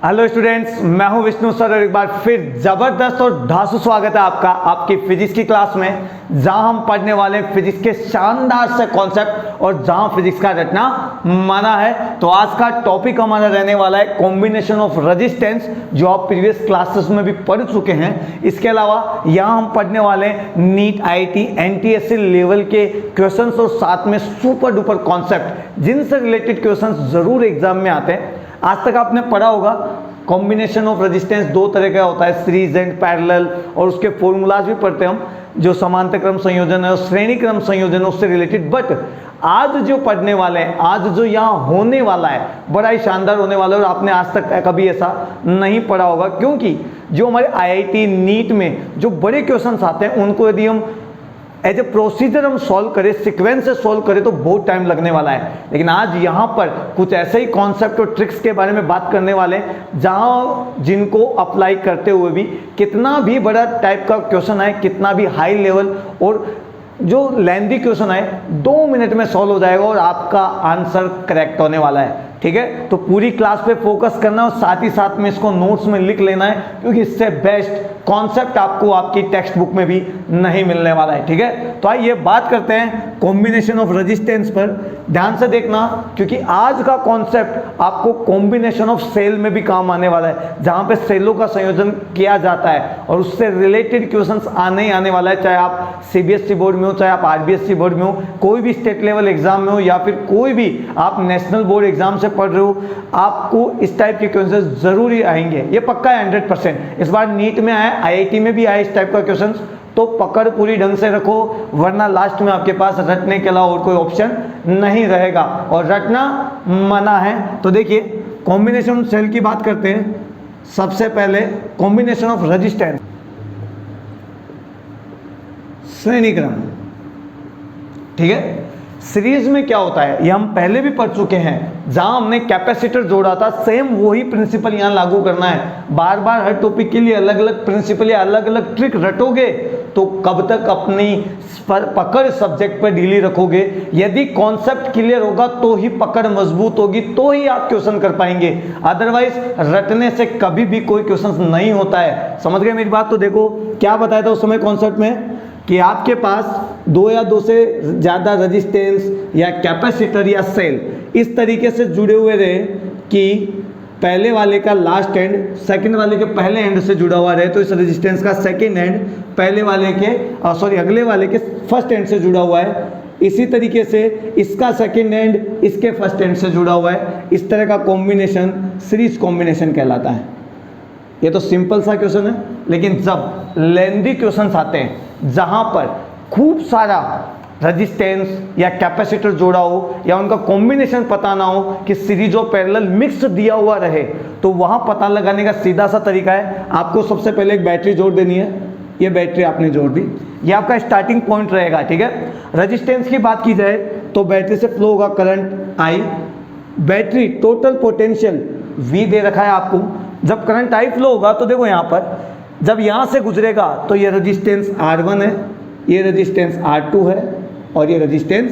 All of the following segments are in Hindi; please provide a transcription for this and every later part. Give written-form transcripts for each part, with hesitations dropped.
हेलो स्टूडेंट्स, मैं हूं विष्णु सर और एक बार फिर जबरदस्त और धांसू स्वागत है आपका आपकी फिजिक्स की क्लास में, जहां हम पढ़ने वाले हैं फिजिक्स के शानदार से कॉन्सेप्ट और जहां फिजिक्स का रटना मना है। तो आज का टॉपिक हमारा रहने वाला है कॉम्बिनेशन ऑफ रेजिस्टेंस, जो आप प्रीवियस क्लासेस में भी पढ़ चुके हैं। इसके अलावा यहां हम पढ़ने वाले हैं नीट, आईआईटी, एनटीएससी लेवल के क्वेश्चंस और साथ में सुपर डुपर कॉन्सेप्ट जिनसे रिलेटेड क्वेश्चंस जरूर एग्जाम में आते हैं। आज तक आपने पढ़ा होगा कॉम्बिनेशन ऑफ रेजिस्टेंस दो तरह का होता है, सीरीज एंड पैरेलल, और उसके फॉर्मूलाज भी पढ़ते हैं हम, जो समांतर क्रम संयोजन है और श्रेणी क्रम संयोजन उससे रिलेटेड। बट आज जो पढ़ने वाले हैं, आज जो यहाँ होने वाला है, बड़ा ही शानदार होने वाला है और आपने आज तक कभी ऐसा नहीं पढ़ा होगा, क्योंकि जो हमारे आईआईटी नीट में जो बड़े क्वेश्चंस आते हैं उनको यदि हम एज ए प्रोसीजर हम सॉल्व करें, सीक्वेंस से सॉल्व करें तो बहुत टाइम लगने वाला है। लेकिन आज यहाँ पर कुछ ऐसे ही कॉन्सेप्ट और ट्रिक्स के बारे में बात करने वाले हैं जहाँ जिनको अप्लाई करते हुए भी कितना भी बड़ा टाइप का क्वेश्चन है, कितना भी हाई लेवल और जो लेंथी क्वेश्चन है 2 मिनट में सॉल्व हो जाएगा और आपका आंसर करेक्ट होने वाला है। ठीक है, तो पूरी क्लास पे फोकस करना और साथ ही साथ में इसको नोट्स में लिख लेना है, क्योंकि इससे बेस्ट कॉन्सेप्ट आपको आपकी टेक्स्ट बुक में भी नहीं मिलने वाला है। ठीक है, तो आइए बात करते हैं कॉम्बिनेशन ऑफ रेजिस्टेंस पर। ध्यान से देखना, क्योंकि आज का कॉन्सेप्ट आपको कॉम्बिनेशन ऑफ सेल में भी काम आने वाला है, जहां पे सेलों का संयोजन किया जाता है और उससे रिलेटेड क्वेश्चंस आने ही आने वाला है। चाहे आप सीबीएसई बोर्ड में हो, चाहे आप आरबीएसई बोर्ड में हो, कोई भी स्टेट लेवल एग्जाम में हो या फिर कोई भी आप नेशनल बोर्ड एग्जाम से पढ़ रहे हो, आपको इस टाइप के क्वेश्चंस जरूरी आएंगे, ये पक्का है 100%। इस बार नीट में आए, आईआईटी में भी आए इस टाइप का क्वेश्चंस, तो पकड़ पूरी ढंग से रखो, वरना लास्ट में आपके पास रटने के अलावा और कोई ऑप्शन नहीं रहेगा और रटना मना है। तो देखिए, कॉम्बिनेशन सेल की बात करते हैं। सबसे पहले कॉम्बिनेशन ऑफ रेजिस्टेंस, श्रेणी क्रम। ठीक है, सीरीज में क्या होता है ये हम पहले भी पढ़ चुके हैं, जहां हमने कैपेसिटर जोड़ा था, सेम वही प्रिंसिपल यहां लागू करना है। बार बार हर टॉपिक के लिए अलग अलग प्रिंसिपल या अलग अलग ट्रिक रटोगे तो कब तक अपनी पकड़ सब्जेक्ट पर ढीली रखोगे। यदि कॉन्सेप्ट क्लियर होगा तो ही पकड़ मजबूत होगी, तो ही आप क्वेश्चन कर पाएंगे, अदरवाइज रटने से कभी भी कोई क्वेश्चन नहीं होता है। समझ गए मेरी बात? तो देखो क्या बताया था उस समय कॉन्सेप्ट में कि आपके पास 2 या 2 से ज़्यादा रेजिस्टेंस या कैपेसिटर या सेल इस तरीके से जुड़े हुए रहे कि पहले वाले का लास्ट एंड सेकंड वाले के पहले एंड से जुड़ा हुआ रहे, तो इस रेजिस्टेंस का सेकंड एंड पहले वाले के अगले वाले के फर्स्ट एंड से जुड़ा हुआ है। इसी तरीके से इसका सेकंड एंड इसके फर्स्ट एंड से जुड़ा हुआ है। इस तरह का कॉम्बिनेशन सीरीज कॉम्बिनेशन कहलाता है। ये तो सिंपल सा क्वेश्चन है, लेकिन जब लेंथी क्वेश्चंस आते हैं जहां पर खूब सारा रेजिस्टेंस या कैपेसिटर जोड़ा हो या उनका कॉम्बिनेशन पता ना हो कि सीरीज और पैरेलल मिक्स दिया हुआ रहे, तो वहां पता लगाने का सीधा सा तरीका है, आपको सबसे पहले एक बैटरी जोड़ देनी है। ये बैटरी आपने जोड़ दी, ये आपका स्टार्टिंग पॉइंट रहेगा। ठीक है, रेजिस्टेंस की बात की जाए तो बैटरी से फ्लो होगा current I, battery total potential V दे रखा है आपको। जब करंट आई फ्लो होगा तो देखो यहाँ पर जब यहाँ से गुजरेगा तो ये रेजिस्टेंस R1 है, ये रेजिस्टेंस R2 है और ये रेजिस्टेंस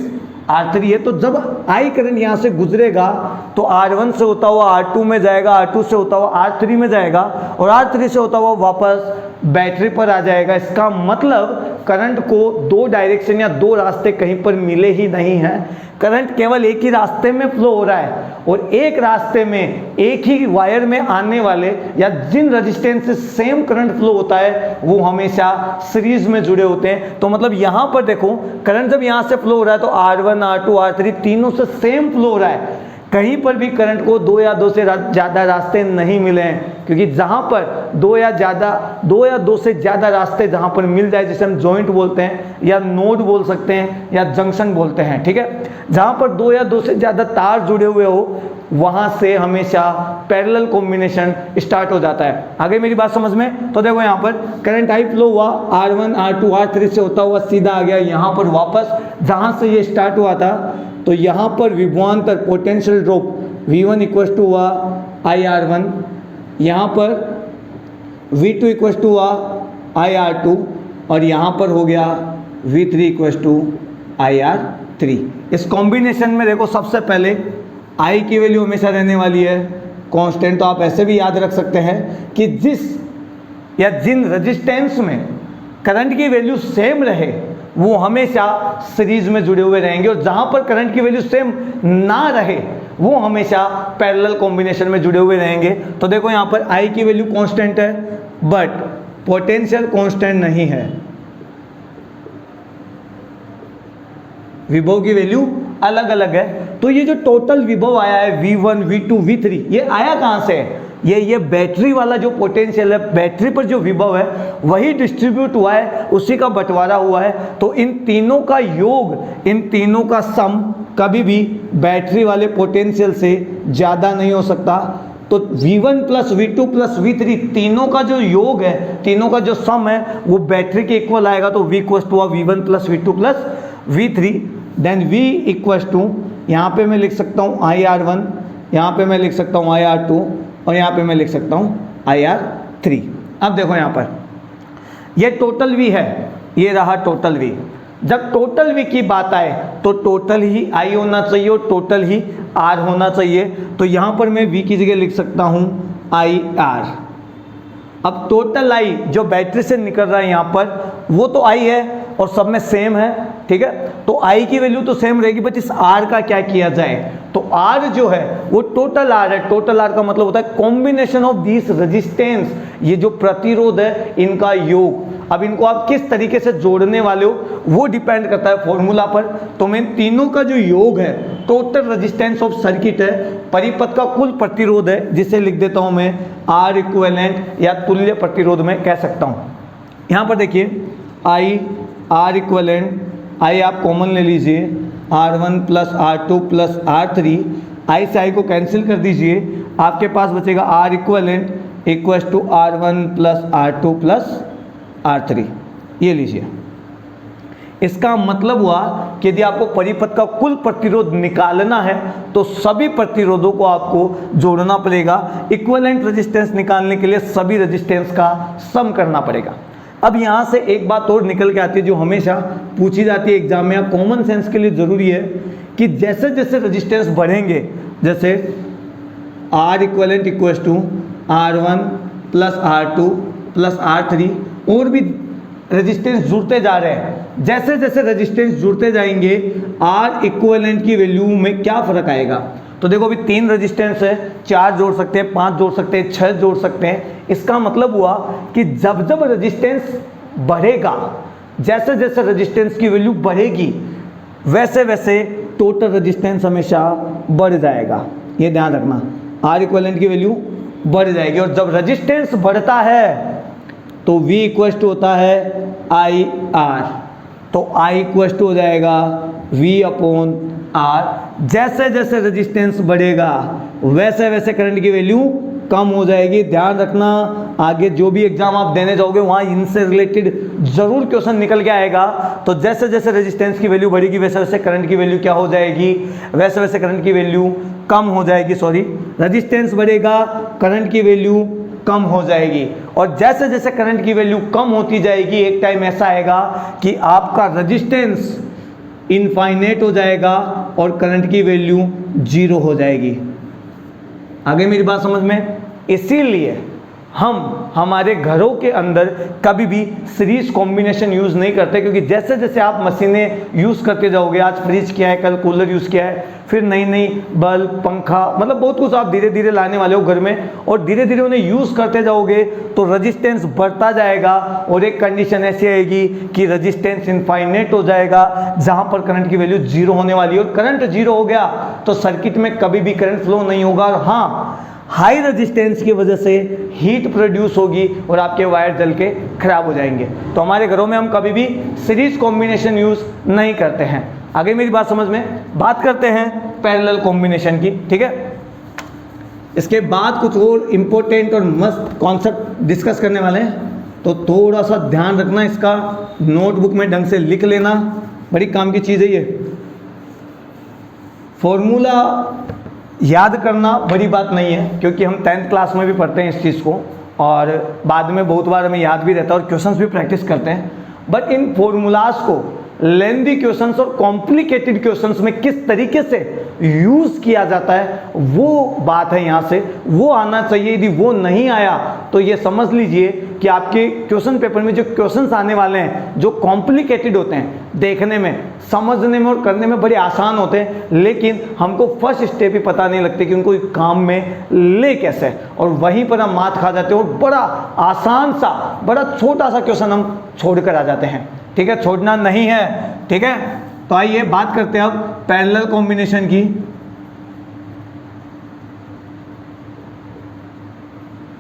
R3 है। तो जब आई करंट यहाँ से गुजरेगा तो R1 से होता हुआ R2 में जाएगा, R2 से होता हुआ R3 में जाएगा और R3 से होता हुआ वापस बैटरी पर आ जाएगा। इसका मतलब करंट को 2 डायरेक्शन या 2 रास्ते कहीं पर मिले ही नहीं हैं। करंट केवल एक ही रास्ते में फ्लो हो रहा है और एक रास्ते में एक ही वायर में आने वाले या जिन रेजिस्टेंस से सेम करंट फ्लो होता है वो हमेशा सीरीज में जुड़े होते हैं। तो मतलब यहां पर देखो, करंट जब यहां से फ्लो हो रहा है तो R1, R2, R3 तीनों से सेम फ्लो हो रहा है। कहीं पर भी करंट को 2 या 2 से ज़्यादा रास्ते नहीं मिले हैं, क्योंकि जहाँ पर 2 या 2 से ज़्यादा रास्ते जहाँ पर मिल जाए, जिसे हम जॉइंट बोलते हैं या नोड बोल सकते हैं या जंक्शन बोलते हैं। ठीक है, जहाँ पर 2 या 2 से ज़्यादा तार जुड़े हुए हो वहाँ से हमेशा पैरेलल कॉम्बिनेशन स्टार्ट हो जाता है। आगे मेरी बात समझ में? तो देखो यहाँ पर करंट आई फ्लो हुआ, R1, R2, R3 से होता हुआ सीधा आ गया यहाँ पर वापस जहाँ से ये स्टार्ट हुआ था। तो यहाँ पर विभवांतर potential drop V1 equal to हुआ IR1, यहाँ पर V2 इक्वल टू हुआ IR2 और यहाँ पर हो गया V3 इक्वल टू IR3। इस कॉम्बिनेशन में देखो सबसे पहले I की वैल्यू हमेशा रहने वाली है कांस्टेंट तो आप ऐसे भी याद रख सकते हैं कि जिस या जिन रेजिस्टेंस में करंट की वैल्यू सेम रहे वो हमेशा सीरीज में जुड़े हुए रहेंगे, और जहां पर करंट की वैल्यू सेम ना रहे वो हमेशा पैरेलल कॉम्बिनेशन में जुड़े हुए रहेंगे। तो देखो यहां पर I की वैल्यू कांस्टेंट है बट पोटेंशियल कांस्टेंट नहीं है, विभव की वैल्यू अलग अलग है। तो ये जो टोटल विभव आया है V1, V2, V3 ये आया कहां से है? ये बैटरी वाला जो पोटेंशियल है, बैटरी पर जो विभव है वही डिस्ट्रीब्यूट हुआ है, उसी का बंटवारा हुआ है। तो इन तीनों का योग, इन तीनों का सम कभी भी बैटरी वाले पोटेंशियल से ज़्यादा नहीं हो सकता। तो V1 plus V2 plus V3 तीनों का जो योग है, तीनों का जो सम है वो बैटरी के इक्वल आएगा। तो V equals to V1 plus V2 plus V3, then V equals to यहाँ पे मैं लिख सकता हूँ IR1, यहाँ पे मैं लिख सकता हूँ IR2 और यहाँ पे मैं लिख सकता हूँ IR3। अब देखो यहाँ पर ये टोटल V है, ये रहा टोटल V। जब टोटल V की बात आए तो टोटल ही I होना चाहिए और टोटल ही R होना चाहिए। तो यहाँ पर मैं V की जगह लिख सकता हूँ IR। अब टोटल I जो बैटरी से निकल रहा है यहाँ पर वो तो I है और सब में सेम है, ठीक है। तो I की वैल्यू तो सेम रहेगी, बट इस R का क्या किया जाए? तो R जो है वो टोटल R है। टोटल R का मतलब होता है कॉम्बिनेशन ऑफ दिस रेजिस्टेंस, ये जो प्रतिरोध है इनका योग। अब इनको आप किस तरीके से जोड़ने वाले हो वो डिपेंड करता है फॉर्मूला पर। तो मैं तीनों का जो योग है टोटल रेजिस्टेंस ऑफ सर्किट है, परिपथ का कुल प्रतिरोध है, जिसे लिख देता हूं मैं R इक्विवेलेंट या तुल्य प्रतिरोध में कह सकता हूं। यहां पर देखिए R इक्विवेलेंट, I आप कॉमन ले लीजिए, R1 plus R2 plus R3, I से I को कैंसिल कर दीजिए, आपके पास बचेगा R equivalent equals to R1 plus R2 plus R3। ये लीजिए। इसका मतलब हुआ कि यदि आपको परिपथ का कुल प्रतिरोध निकालना है तो सभी प्रतिरोधों को आपको जोड़ना पड़ेगा। इक्विवेलेंट रेजिस्टेंस निकालने के लिए सभी रेजिस्टेंस का सम करना पड़ेगा। अब यहाँ से एक बात और निकल के आती है जो हमेशा पूछी जाती है एग्जाम में, या कॉमन सेंस के लिए ज़रूरी है कि जैसे जैसे रेजिस्टेंस बढ़ेंगे, जैसे R equivalent equals to R1 plus R2 plus R3, और भी रेजिस्टेंस जुड़ते जा रहे हैं, जैसे जैसे रेजिस्टेंस जुड़ते जाएंगे R इक्विवेलेंट की वैल्यू में क्या फ़र्क आएगा? तो देखो अभी 3 रेजिस्टेंस है, 4 जोड़ सकते हैं, 5 जोड़ सकते हैं, 6 जोड़ सकते हैं। इसका मतलब हुआ कि जब जब रेजिस्टेंस बढ़ेगा, जैसे जैसे रेजिस्टेंस की वैल्यू बढ़ेगी वैसे वैसे टोटल रेजिस्टेंस हमेशा बढ़ जाएगा। ये ध्यान रखना, R इक्विवेलेंट की वैल्यू बढ़ जाएगी। और जब रेजिस्टेंस बढ़ता है तो V इक्वल्स टू होता है IR, तो I इक्वल्स टू हो जाएगा V अपॉन R। जैसे जैसे रेजिस्टेंस बढ़ेगा वैसे वैसे करंट की वैल्यू कम हो जाएगी। ध्यान रखना, आगे जो भी एग्जाम आप देने जाओगे वहाँ इनसे रिलेटेड जरूर क्वेश्चन निकल के आएगा। तो जैसे जैसे रेजिस्टेंस की वैल्यू बढ़ेगी वैसे वैसे करंट की वैल्यू क्या हो जाएगी? वैसे वैसे करंट की वैल्यू कम हो जाएगी। सॉरी, रेजिस्टेंस बढ़ेगा, करंट की वैल्यू कम हो जाएगी। और जैसे जैसे करंट की वैल्यू कम होती जाएगी एक टाइम ऐसा आएगा कि आपका रेजिस्टेंस इनफाइनाइट हो जाएगा और करंट की वैल्यू 0 हो जाएगी। आगे मेरी बात समझ में? इसीलिए हम हमारे घरों के अंदर कभी भी सीरीज कॉम्बिनेशन यूज़ नहीं करते, क्योंकि जैसे जैसे आप मशीनें यूज़ करते जाओगे, आज फ्रिज किया है, कल कूलर यूज़ किया है, फिर नई नई बल्ब, पंखा, मतलब बहुत कुछ आप धीरे धीरे लाने वाले हो घर में, और धीरे धीरे उन्हें यूज़ करते जाओगे तो रेजिस्टेंस बढ़ता जाएगा और एक कंडीशन ऐसी आएगी कि रेजिस्टेंस इनफाइनाइट हो जाएगा, जहाँ पर करंट की वैल्यू 0 होने वाली है। और करंट 0 हो गया तो सर्किट में कभी भी करंट फ्लो नहीं होगा। और हाँ, हाई रेजिस्टेंस की वजह से हीट प्रोड्यूस होगी और आपके वायर जल के खराब हो जाएंगे। तो हमारे घरों में हम कभी भी सीरीज कॉम्बिनेशन यूज़ नहीं करते हैं। आगे मेरी बात समझ में? बात करते हैं पैरेलल कॉम्बिनेशन की, ठीक है। इसके बाद कुछ और इम्पोर्टेंट और मस्त कॉन्सेप्ट डिस्कस करने वाले हैं, तो थोड़ा सा ध्यान रखना, इसका नोटबुक में ढंग से लिख लेना, बड़ी काम की चीज़ है ये। फॉर्मूला याद करना बड़ी बात नहीं है, क्योंकि हम 10th क्लास में भी पढ़ते हैं इस चीज़ को, और बाद में बहुत बार हमें याद भी रहता है और क्वेश्चंस भी प्रैक्टिस करते हैं। बट इन फॉर्मूलाज को लेंदी क्वेश्चंस और कॉम्प्लिकेटेड क्वेश्चंस में किस तरीके से यूज किया जाता है, वो बात है यहाँ से, वो आना चाहिए। यदि वो नहीं आया तो ये समझ लीजिए कि आपके क्वेश्चन पेपर में जो क्वेश्चंस आने वाले हैं, जो कॉम्प्लिकेटेड होते हैं, देखने में, समझने में और करने में बड़े आसान होते हैं, लेकिन हमको फर्स्ट स्टेप ही पता नहीं लगते कि उनको काम में ले कैसे, और वहीं पर हम मात खा जाते हैं और बड़ा आसान सा, बड़ा छोटा सा क्वेश्चन हम छोड़ कर आ जाते हैं। ठीक है, छोड़ना नहीं है। ठीक है, तो आइए बात करते हैं अब पैरेलल कॉम्बिनेशन की।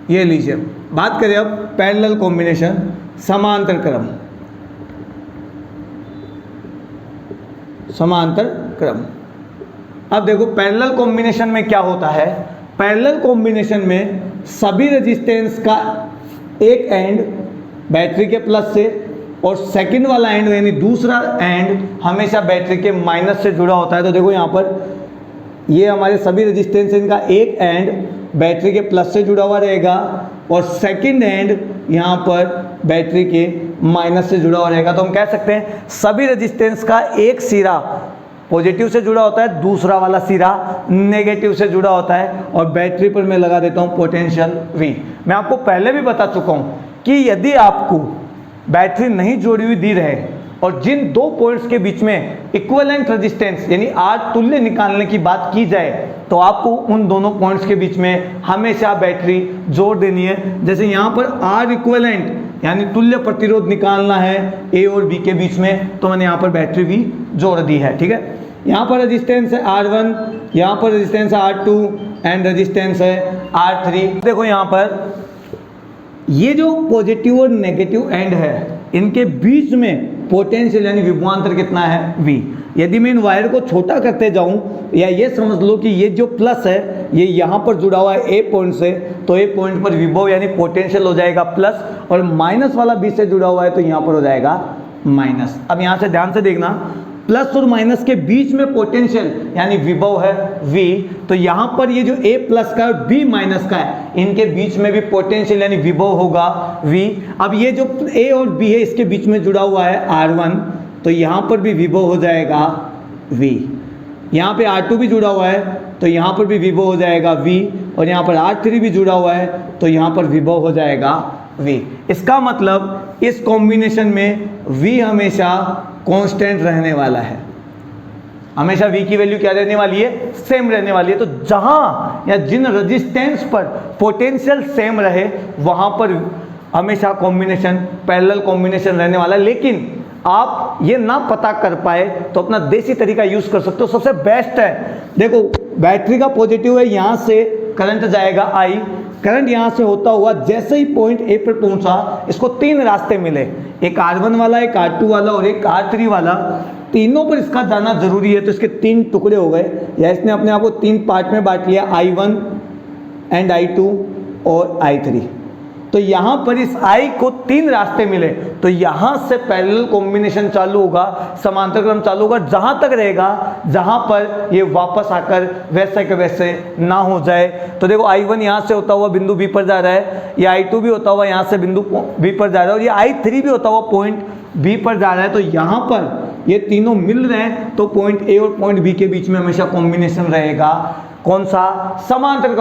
ये लीजिए, बात करें अब पैरेलल कॉम्बिनेशन, समांतर क्रम। समांतर क्रम, अब देखो पैरेलल कॉम्बिनेशन में क्या होता है। पैरेलल कॉम्बिनेशन में सभी रेजिस्टेंस का एक एंड बैटरी के प्लस से और सेकंड वाला एंड यानी दूसरा एंड हमेशा बैटरी के माइनस से जुड़ा होता है। तो देखो यहाँ पर ये हमारे सभी रेजिस्टेंस, इनका एक एंड बैटरी के प्लस से जुड़ा हुआ रहेगा और सेकंड एंड यहाँ पर बैटरी के माइनस से जुड़ा हुआ रहेगा। तो हम कह सकते हैं सभी रेजिस्टेंस का एक सिरा पॉजिटिव से जुड़ा होता है, दूसरा वाला सिरा नेगेटिव से जुड़ा होता है, और बैटरी पर मैं लगा देता हूँ पोटेंशियल V। मैं आपको पहले भी बता चुका हूँ कि यदि आपको बैटरी नहीं जोड़ी हुई दी रहे और जिन दो पॉइंट्स के बीच में इक्विवेलेंट रेजिस्टेंस यानी R तुल्य निकालने की बात की जाए, तो आपको उन दोनों पॉइंट्स के बीच में हमेशा बैटरी जोड़ देनी है। जैसे यहाँ पर R इक्विवेलेंट यानी तुल्य प्रतिरोध निकालना है A और B के बीच में, तो मैंने यहाँ पर बैटरी भी जोड़ दी है। ठीक है, यहाँ पर रेजिस्टेंस है R1, यहाँ पर रेजिस्टेंस है R2 एंड रेजिस्टेंस है R3। देखो यहाँ पर ये जो पॉजिटिव और नेगेटिव एंड है, इनके बीच में पोटेंशियल यानी विभवांतर कितना है, V। यदि मैं इन वायर को छोटा करते जाऊं, या ये समझ लो कि ये जो प्लस है ये यहाँ पर जुड़ा हुआ है A पॉइंट से, तो A पॉइंट पर विभव यानी पोटेंशियल हो जाएगा प्लस, और माइनस वाला B से जुड़ा हुआ है तो यहाँ पर हो जाएगा माइनस। अब यहाँ से ध्यान से देखना, प्लस और माइनस के बीच में पोटेंशियल यानी विभव है V, तो यहाँ पर ये जो A प्लस का और B माइनस का है, इनके बीच में भी पोटेंशियल यानी विभव होगा V। अब ये जो A और B है इसके बीच में जुड़ा हुआ है R1, तो यहाँ पर भी विभव हो जाएगा V। यहाँ पे R2 भी जुड़ा हुआ है तो यहाँ पर भी विभव हो जाएगा V, और यहाँ पर R3 भी जुड़ा हुआ है तो यहाँ पर विभव हो जाएगा V। इसका मतलब इस कॉम्बिनेशन में V हमेशा कांस्टेंट रहने वाला है, हमेशा V की वैल्यू क्या रहने वाली है, सेम रहने वाली है। तो जहां या जिन रेजिस्टेंस पर पोटेंशियल सेम रहे वहां पर हमेशा कॉम्बिनेशन पैरेलल कॉम्बिनेशन रहने वाला है। लेकिन आप ये ना पता कर पाए तो अपना देसी तरीका यूज कर सकते हो, सबसे बेस्ट है। देखो बैटरी का पॉजिटिव है, यहां से करंट जाएगा I, करंट यहां से होता हुआ जैसे ही पॉइंट A पर पहुंचा, इसको तीन रास्ते मिले, एक R1 वाला, एक R2 वाला और एक R3 वाला। तीनों पर इसका जाना जरूरी है, तो इसके तीन टुकड़े हो गए, या इसने अपने आप को तीन पार्ट में बांट लिया, I1 एंड I2 और I3। तो यहाँ पर इस I को तीन रास्ते मिले, तो यहाँ से पैरेलल कॉम्बिनेशन चालू होगा, समांतर क्रम चालू होगा, जहाँ तक रहेगा जहाँ पर ये वापस आकर वैसे के वैसे ना हो जाए। तो देखो I1 यहाँ से होता हुआ बिंदु B पर जा रहा है, ये I2 भी होता हुआ यहाँ से बिंदु B पर जा रहा है, और ये I3 भी होता हुआ पॉइंट B पर जा रहा है। तो यहाँ पर ये तीनों मिल रहे हैं, तो पॉइंट A और पॉइंट B के बीच में हमेशा कॉम्बिनेशन रहेगा। कौन सा, समांतर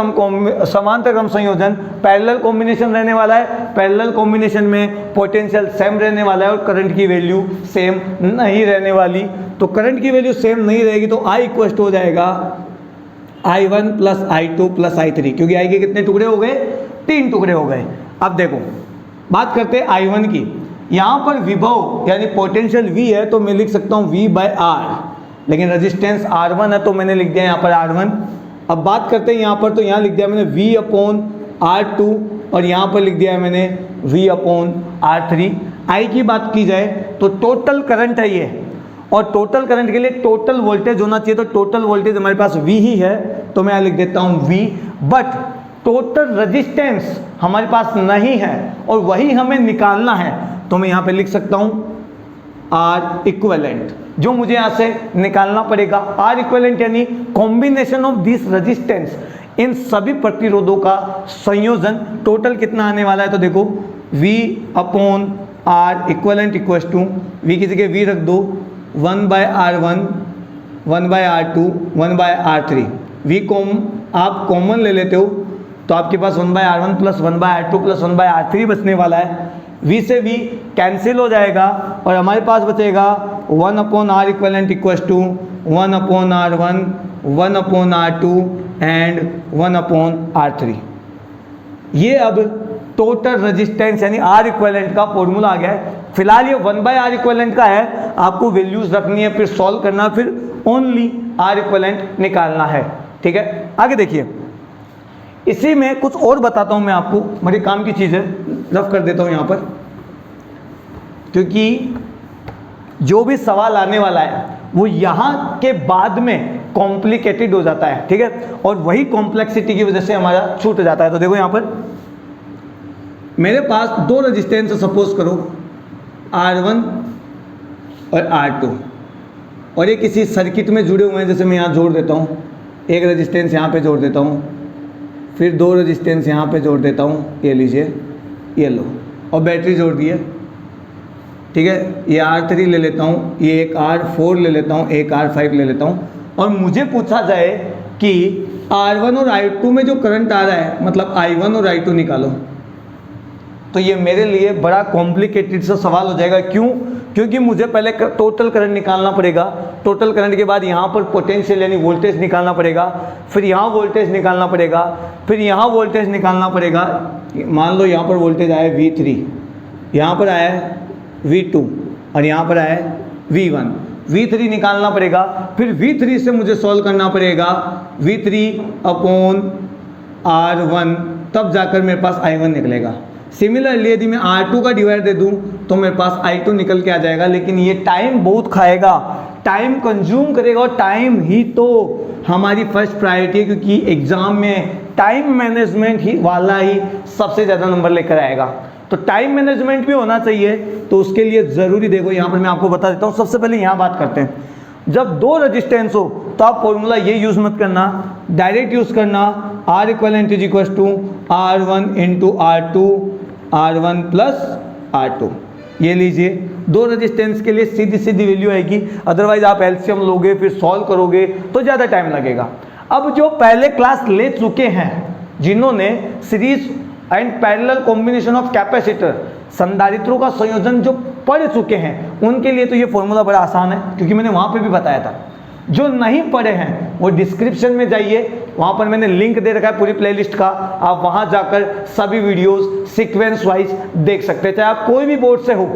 क्रम संयोजन, पैरेलल कॉम्बिनेशन रहने वाला है। पैरेलल कॉम्बिनेशन में पोटेंशियल सेम रहने वाला है और करंट की वैल्यू सेम नहीं रहने वाली। तो करंट की वैल्यू सेम नहीं रहेगी तो I इक्वल हो जाएगा I1 plus I2 plus I3, क्योंकि I के कितने टुकड़े हो गए, तीन टुकड़े हो गए। अब देखो बात करते हैं I1 की। यहाँ पर विभव यानी पोटेंशियल V है, तो मैं लिख सकता हूँ V/R, लेकिन रेजिस्टेंस R1 है तो मैंने लिख दिया यहाँ पर R1। अब बात करते हैं यहाँ पर, तो यहाँ लिख दिया मैंने V/R2 और यहाँ पर लिख दिया है मैंने V/R3। I की बात की जाए तो टोटल करंट है ये, और टोटल करंट के लिए टोटल वोल्टेज होना चाहिए, तो टोटल वोल्टेज हमारे पास V ही है, तो मैं यहाँ लिख देता हूँ V। बट टोटल रेजिस्टेंस हमारे पास नहीं है और वही हमें निकालना है, तो मैं यहाँ पे लिख सकता हूँ R इक्विवेलेंट, जो मुझे यहाँ से निकालना पड़ेगा। R इक्विवेलेंट यानी कॉम्बिनेशन ऑफ दिस रेजिस्टेंस, इन सभी प्रतिरोधों का संयोजन। टोटल कितना आने वाला है, तो देखो V/R equivalent equals to, V की जगह V रख दो, 1/R1, 1/R2, 1/R3। आप कॉमन ले लेते हो तो आपके पास 1/R1 plus 1/R2 plus 1/R3 बचने वाला है। V से V कैंसिल हो जाएगा और हमारे पास बचेगा 1/R equivalent equals to 1/R1, 1/R2 and 1/R3। ये अब टोटल रेजिस्टेंस यानी R इक्वलेंट का फॉर्मूला आ गया है। फिलहाल ये 1/R इक्वलेंट का है, आपको वैल्यूज रखनी है, फिर सॉल्व करना, फिर ओनली R इक्वलेंट निकालना है। ठीक है, आगे देखिए, इसी में कुछ और बताता हूं मैं आपको, मेरे काम की चीज़ है, रफ कर देता हूं यहां पर, क्योंकि जो भी सवाल आने वाला है वो यहां के बाद में कॉम्प्लिकेटेड हो जाता है। ठीक है, और वही कॉम्प्लेक्सिटी की वजह से हमारा छूट जाता है। तो देखो यहां पर मेरे पास दो रेजिस्टेंस सपोज करो R1 और R2, और ये किसी सर्किट में जुड़े हुए हैं। जैसे मैं यहाँ जोड़ देता हूँ, एक रेजिस्टेंस यहाँ पे जोड़ देता हूँ, फिर दो रेजिस्टेंस यहाँ पे जोड़ देता हूँ, ये लीजिए, ये लो, और बैटरी जोड़ दी है। ठीक है, ये R3 ले लेता हूँ, ये एक R4 ले लेता हूँ, एक R5 ले लेता हूँ, और मुझे पूछा जाए कि R1 और I2 में जो करंट आ रहा है, मतलब I1 और I2 निकालो, तो ये मेरे लिए बड़ा कॉम्प्लिकेटेड सा सवाल हो जाएगा। क्यों? क्योंकि मुझे पहले टोटल करंट निकालना पड़ेगा, टोटल करंट के बाद यहाँ पर पोटेंशियल यानी वोल्टेज निकालना पड़ेगा, फिर यहाँ वोल्टेज निकालना पड़ेगा, फिर यहाँ वोल्टेज निकालना पड़ेगा। मान लो यहाँ पर वोल्टेज आया V3, यहाँ पर आया V2 और यहाँ पर आया V1। V3 निकालना पड़ेगा, फिर V3 से मुझे सॉल्व करना पड़ेगा V3/R1, तब जाकर मेरे पास I1 निकलेगा। सिमिलरली यदि मैं R2 का डिवाइड दे दूं तो मेरे पास I2 निकल के आ जाएगा, लेकिन ये टाइम बहुत खाएगा, टाइम कंज्यूम करेगा, और टाइम ही तो हमारी फर्स्ट प्रायोरिटी है, क्योंकि एग्जाम में टाइम मैनेजमेंट ही वाला ही सबसे ज़्यादा नंबर लेकर आएगा। तो टाइम मैनेजमेंट भी होना चाहिए, तो उसके लिए ज़रूरी, देखो यहाँ पर मैं आपको बता देता हूँ। सबसे पहले यहाँ बात करते हैं, जब दो रेजिस्टेंस हो तो आप फॉर्मूला ये यूज़ मत करना, डायरेक्ट यूज़ करना, R equivalent is equal to R1 into R2, R1 plus R2। ये लीजिए, दो रेजिस्टेंस के लिए सीधी सीधी वैल्यू आएगी, अदरवाइज आप एलसीएम लोगे फिर सॉल्व करोगे तो ज़्यादा टाइम लगेगा। अब जो पहले क्लास ले चुके हैं, जिन्होंने series and parallel combination of capacitor, संधारित्रों का संयोजन जो पढ़ चुके हैं, उनके लिए तो ये फॉर्मूला बड़ा आसान है, क्योंकि मैंने वहाँ पे भी बताया था। जो नहीं पढ़े हैं वो डिस्क्रिप्शन में जाइए, वहाँ पर मैंने लिंक दे रखा है पूरी प्लेलिस्ट का, आप वहाँ जाकर सभी वीडियोस सीक्वेंस वाइज देख सकते हैं। चाहे आप कोई भी बोर्ड से हो,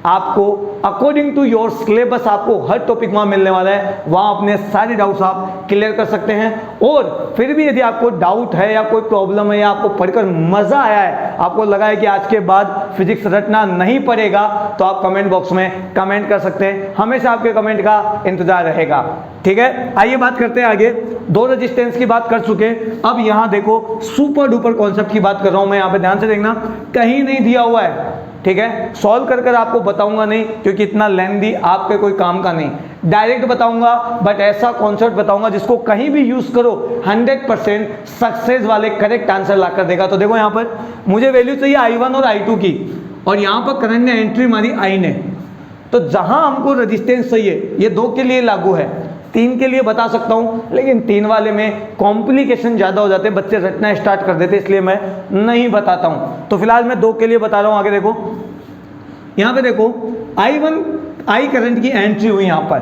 आपको अकॉर्डिंग टू योर सिलेबस आपको हर टॉपिक वहाँ मिलने वाला है, वहाँ अपने सारे डाउट्स आप क्लियर कर सकते हैं। और फिर भी यदि आपको डाउट है या कोई प्रॉब्लम है या आपको पढ़कर मज़ा आया है, आपको लगा है कि आज के बाद फिजिक्स रटना नहीं पड़ेगा, तो आप कमेंट बॉक्स में कमेंट कर सकते हैं, हमेशा आपके कमेंट का इंतजार रहेगा। ठीक है, आइए बात करते हैं आगे। दो रेजिस्टेंस की बात कर चुके, अब यहाँ देखो सुपर डुपर कॉन्सेप्ट की बात कर रहा हूँ मैं, यहाँ पे ध्यान से देखना, कहीं नहीं दिया हुआ है। ठीक है, सॉल्व कर कर आपको बताऊंगा नहीं, क्योंकि इतना लेंथी आपके कोई काम का नहीं, डायरेक्ट बताऊंगा, बट ऐसा कॉन्सेप्ट बताऊंगा जिसको कहीं भी यूज करो 100% सक्सेस वाले करेक्ट आंसर ला कर देगा। तो देखो यहाँ पर मुझे वैल्यू चाहिए I1 और I2 की, और यहाँ पर करंट ने एंट्री मारी I ने, तो जहां हमको रेजिस्टेंस चाहिए, ये दो के लिए लागू है, तीन के लिए बता सकता हूं, लेकिन तीन वाले में कॉम्प्लिकेशन ज़्यादा हो जाते हैं, बच्चे रटना स्टार्ट कर देते, इसलिए मैं नहीं बताता हूं। तो फिलहाल मैं दो के लिए बता रहा हूं। आगे देखो, यहाँ पे देखो I करंट की एंट्री हुई यहाँ पर,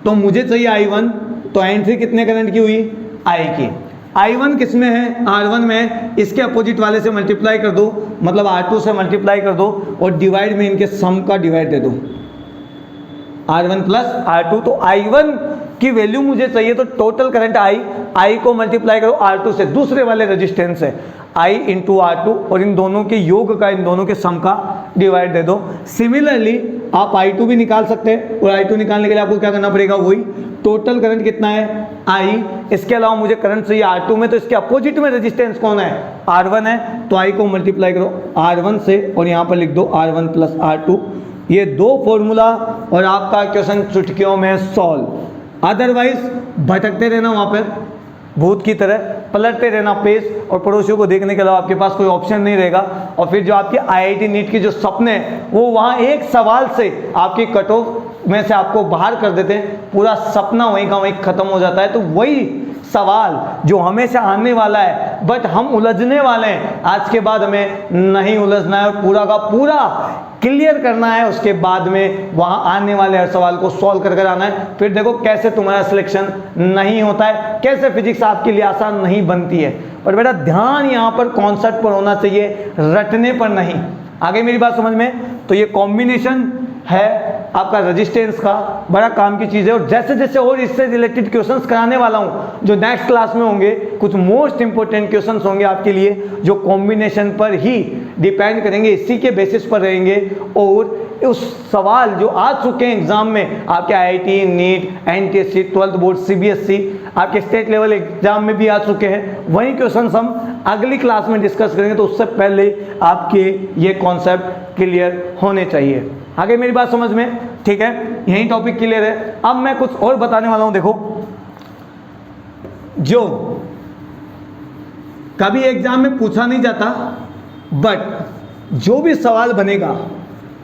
तो मुझे चाहिए I1, तो एंट्री कितने करंट की हुई? I की। I1 किस में है? R1 में, इसके अपोजिट वाले से मल्टीप्लाई कर दो, मतलब R2 से मल्टीप्लाई कर दो, और डिवाइड में इनके सम का डिवाइड दे दो, R1 प्लस R2। तो I1 की वैल्यू मुझे चाहिए, तो टोटल करंट I को मल्टीप्लाई करो R2 से, दूसरे वाले रेजिस्टेंस है I इंटू R2, और इन दोनों के योग का, इन दोनों के सम का डिवाइड दे दो। सिमिलरली आप I2 भी निकाल सकते हैं, और I2 निकालने के लिए आपको क्या करना पड़ेगा? वही टोटल करंट कितना है? I। इसके अलावा मुझे करंट चाहिए R2 में, तो इसके अपोजिट में रेजिस्टेंस कौन है? R1 है, तो I को मल्टीप्लाई करो R1 से, और यहाँ पर लिख दो R1 प्लस R2। ये दो फॉर्मूला और आपका क्वेश्चन चुटकियों में सॉल्व। अदरवाइज भटकते रहना वहाँ पर भूत की तरह, पलटते रहना पेज, और पड़ोसियों को देखने के अलावा आपके पास कोई ऑप्शन नहीं रहेगा। और फिर जो आपके IIT नीट के जो सपने हैं, वो वहाँ एक सवाल से आपकी कट ऑफ में से आपको बाहर कर देते हैं, पूरा सपना वहीं का वहीं खत्म हो जाता है। तो वही सवाल जो हमेशा आने वाला है, बट हम उलझने वाले हैं, आज के बाद हमें नहीं उलझना है और पूरा का पूरा क्लियर करना है। उसके बाद में वहां आने वाले हर सवाल को सॉल्व कर आना है। फिर देखो कैसे तुम्हारा सिलेक्शन नहीं होता है, कैसे फिजिक्स आपके लिए आसान नहीं बनती है। पर बेटा ध्यान यहाँ पर कॉन्सेप्ट पर होना चाहिए, रटने पर नहीं। आगे मेरी बात समझ में? तो ये कॉम्बिनेशन है आपका रेजिस्टेंस का, बड़ा काम की चीज़ है। और जैसे जैसे और इससे रिलेटेड क्वेश्चंस कराने वाला हूं जो नेक्स्ट क्लास में होंगे, कुछ मोस्ट इंपोर्टेंट क्वेश्चंस होंगे आपके लिए जो कॉम्बिनेशन पर ही डिपेंड करेंगे, इसी के बेसिस पर रहेंगे। और उस सवाल जो आ चुके हैं एग्जाम में आपके IIT, NEET, NTSC, 12th board, CBSE, आपके स्टेट लेवल एग्जाम में भी आ चुके हैं, वही क्वेश्चंस हम अगली क्लास में डिस्कस करेंगे। तो उससे पहले आपके ये कॉन्सेप्ट क्लियर होने चाहिए। आगे मेरी बात समझ में? ठीक है, यही टॉपिक क्लियर है। अब मैं कुछ और बताने वाला हूं। देखो, जो कभी एग्जाम में पूछा नहीं जाता, बट जो भी सवाल बनेगा,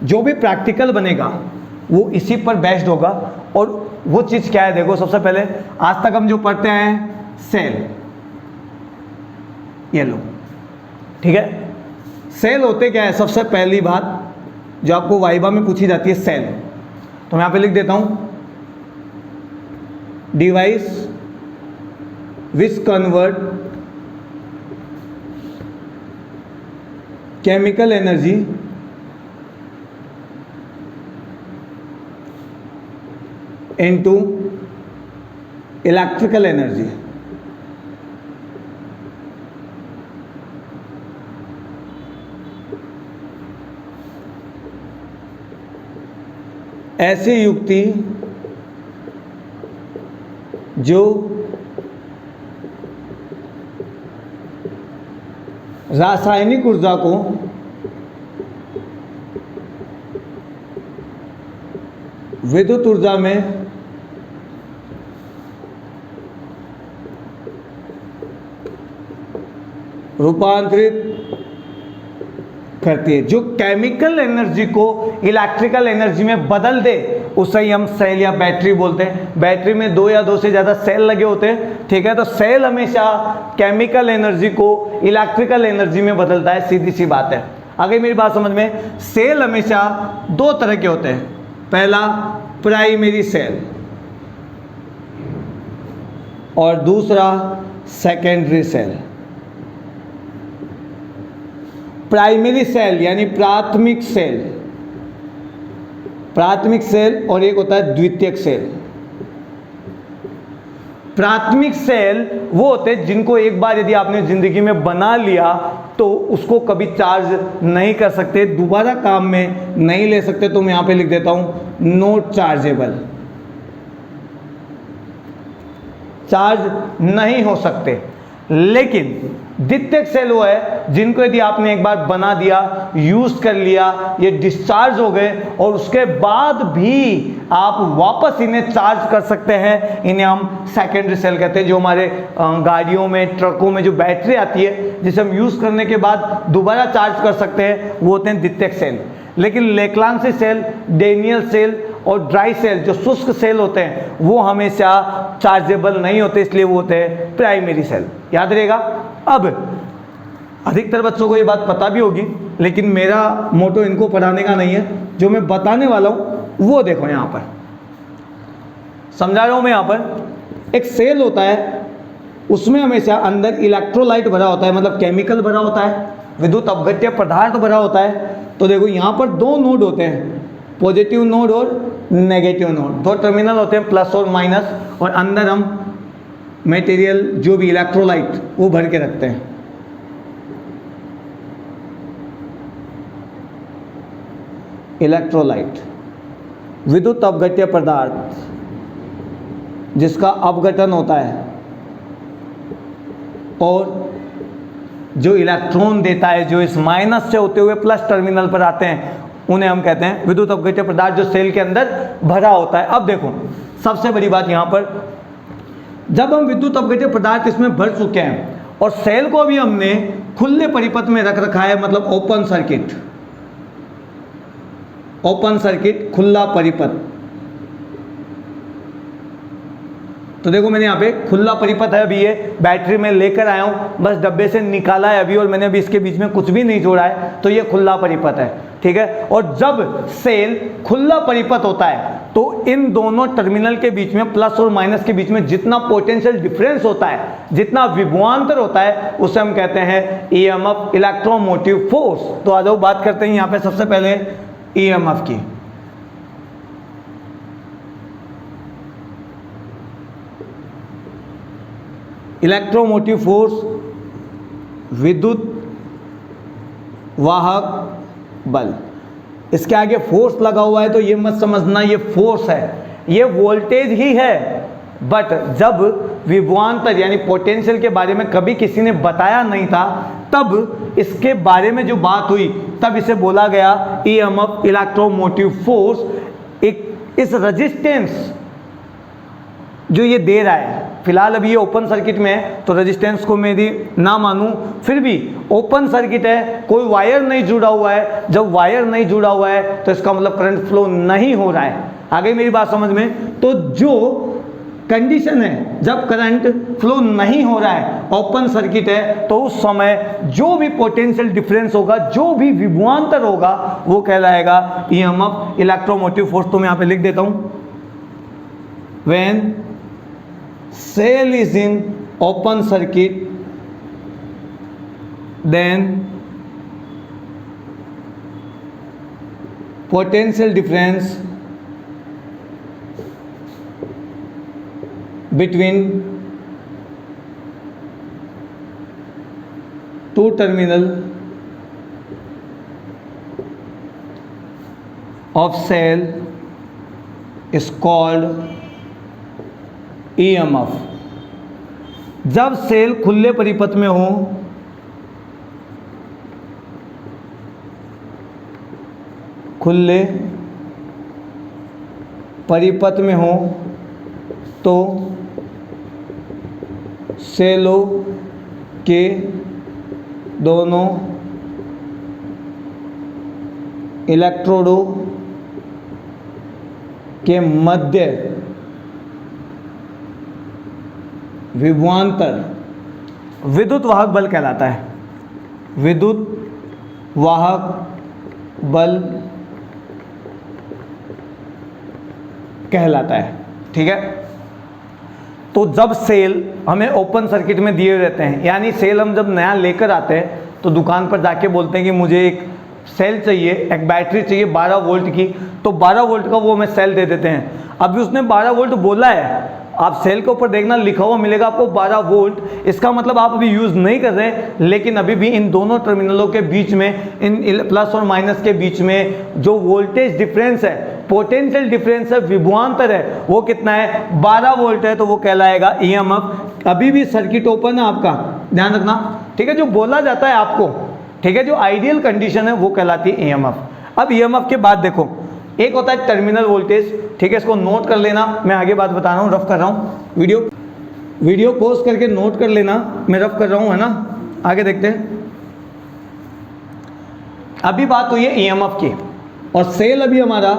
जो भी प्रैक्टिकल बनेगा, वो इसी पर बेस्ड होगा। और वो चीज क्या है? देखो, सबसे पहले आज तक हम जो पढ़ते हैं सेल, ये लो, ठीक है। सेल होते क्या है? सबसे पहली बात जो आपको वाइवा में पूछी जाती है, सेल। तो मैं यहां पे लिख देता हूं, device which convert chemical energy into electrical energy. ऐसी युक्ति जो रासायनिक ऊर्जा को विद्युत ऊर्जा में रूपांतरित करती है, जो केमिकल एनर्जी को इलेक्ट्रिकल एनर्जी में बदल दे, उसे ही हम सेल या बैटरी बोलते हैं। बैटरी में 2 या 2 से ज़्यादा सेल लगे होते हैं, ठीक है। तो सेल हमेशा केमिकल एनर्जी को इलेक्ट्रिकल एनर्जी में बदलता है, सीधी सी बात है। आगे मेरी बात समझ में? सेल हमेशा 2 तरह के होते हैं। पहला प्राइमरी सेल और दूसरा सेकेंडरी सेल। प्राइमरी सेल यानी प्राथमिक सेल, प्राथमिक सेल, और एक होता है द्वितीयक सेल। प्राथमिक सेल वो होते हैं जिनको एक बार यदि आपने जिंदगी में बना लिया तो उसको कभी चार्ज नहीं कर सकते, दोबारा काम में नहीं ले सकते। तो मैं यहां पे लिख देता हूं नॉट चार्जेबल, चार्ज नहीं हो सकते। लेकिन द्वितीयक सेल वो है जिनको यदि आपने एक बार बना दिया, यूज कर लिया, ये डिस्चार्ज हो गए और उसके बाद भी आप वापस इन्हें चार्ज कर सकते हैं। इन्हें हम सेकेंडरी सेल कहते हैं। जो हमारे गाड़ियों में, ट्रकों में जो बैटरी आती है जिसे हम यूज करने के बाद दोबारा चार्ज कर सकते हैं, वो होते हैं द्वितीयक सेल। लेकिन लेक्लांसी सेल, डेनियल सेल और ड्राई सेल जो शुष्क सेल होते हैं वो हमेशा चार्जेबल नहीं होते, इसलिए वो होते हैं प्राइमरी सेल। याद रहेगा। अब अधिकतर बच्चों को ये बात पता भी होगी, लेकिन मेरा मोटो इनको पढ़ाने का नहीं है। जो मैं बताने वाला हूं वो देखो, यहां पर समझा रहा हूं मैं। यहां पर एक सेल होता है, उसमें हमेशा अंदर इलेक्ट्रोलाइट भरा होता है, मतलब केमिकल भरा होता है, विद्युत अपघट्य पदार्थ भरा होता है। तो देखो यहां पर 2 नोड होते हैं, पॉजिटिव नोड और नेगेटिव नोड। 2 टर्मिनल होते हैं, प्लस और माइनस, और अंदर हम मटेरियल जो भी इलेक्ट्रोलाइट वो भर के रखते हैं। इलेक्ट्रोलाइट विद्युत अपघट्य पदार्थ जिसका अपघटन होता है और जो इलेक्ट्रॉन देता है, जो इस माइनस से होते हुए प्लस टर्मिनल पर आते हैं, उन्हें हम कहते हैं विद्युत अपघट्य पदार्थ, जो सेल के अंदर भरा होता है। अब देखो सबसे बड़ी बात यहां पर, जब हम विद्युत अपघट्य पदार्थ इसमें भर चुके हैं और सेल को भी हमने खुले परिपथ में रख रखा है, मतलब ओपन सर्किट, ओपन सर्किट खुला परिपथ, तो देखो मैंने यहाँ पे खुला परिपथ है, अभी ये बैटरी में लेकर आया हूँ, बस डब्बे से निकाला है अभी, और मैंने अभी इसके बीच में कुछ भी नहीं जोड़ा है, तो ये खुला परिपथ है, ठीक है। और जब सेल खुला परिपथ होता है तो इन दोनों टर्मिनल के बीच में, प्लस और माइनस के बीच में जितना पोटेंशियल डिफरेंस होता है, जितना विभवांतर होता है, उसे हम कहते हैं ईएमएफ, इलेक्ट्रोमोटिव फोर्स। तो आ जाओ बात करते हैं यहाँ पे सबसे पहले ईएमएफ की। इलेक्ट्रोमोटिव फोर्स, विद्युत वाहक बल। इसके आगे फोर्स लगा हुआ है तो ये मत समझना ये फोर्स है, ये वोल्टेज ही है। बट जब विभवांतर यानी पोटेंशियल के बारे में कभी किसी ने बताया नहीं था, तब इसके बारे में जो बात हुई तब इसे बोला गया ईएमएफ, इलेक्ट्रोमोटिव फोर्स। इस रेजिस्टेंस जो ये दे रहा है, फिलहाल अभी ये ओपन सर्किट में है तो रेजिस्टेंस को मेरी ना मानूं, फिर भी ओपन सर्किट है, कोई वायर नहीं जुड़ा हुआ है। जब वायर नहीं जुड़ा हुआ है तो इसका मतलब करंट फ्लो नहीं हो रहा है। आ गई मेरी बात समझ में? तो जो कंडीशन है जब करंट फ्लो नहीं हो रहा है, ओपन सर्किट है, तो उस समय जो भी पोटेंशियल डिफरेंस होगा, जो भी विभवांतर होगा, वो कहलाएगा ईएमएफ, इलेक्ट्रोमोटिव फोर्स। तो मैं यहाँ पे लिख देता हूं, when cell is in open circuit, then potential difference between two terminal of cell is called EMF. जब सेल खुले परिपथ में हो, खुले परिपथ में हो, तो सेलों के दोनों इलेक्ट्रोडों के मध्य विभवांतर विद्युत वाहक बल कहलाता है। विद्युत वाहक बल कहलाता है, ठीक है। तो जब सेल हमें ओपन सर्किट में दिए रहते हैं, यानी सेल हम जब नया लेकर आते हैं तो दुकान पर जाके बोलते हैं कि मुझे एक सेल चाहिए, एक बैटरी चाहिए 12 वोल्ट की, तो 12 वोल्ट का वो हमें सेल दे देते हैं। अभी उसने 12 वोल्ट बोला है, आप सेल के ऊपर देखना लिखा हुआ मिलेगा आपको 12 वोल्ट। इसका मतलब आप अभी यूज़ नहीं कर रहे हैं, लेकिन अभी भी इन दोनों टर्मिनलों के बीच में, इन प्लस और माइनस के बीच में जो वोल्टेज डिफरेंस है, पोटेंशियल डिफरेंस है, विभवांतर है, वो कितना है? 12 वोल्ट है, तो वो कहलाएगा ईएमएफ। अभी भी सर्किट ओपन है आपका, ध्यान रखना, ठीक है। जो बोला जाता है आपको, ठीक है, जो आइडियल कंडीशन है वो कहलाती है ईएमएफ। अब ईएमएफ के बाद देखो, एक होता है टर्मिनल वोल्टेज, ठीक है, इसको नोट कर लेना, मैं आगे बात बता रहा हूँ, रफ कर रहा हूँ, वीडियो पॉज करके नोट कर लेना, मैं रफ कर रहा हूँ, है ना। आगे देखते हैं। अभी बात हुई है ईएमएफ की, और सेल अभी हमारा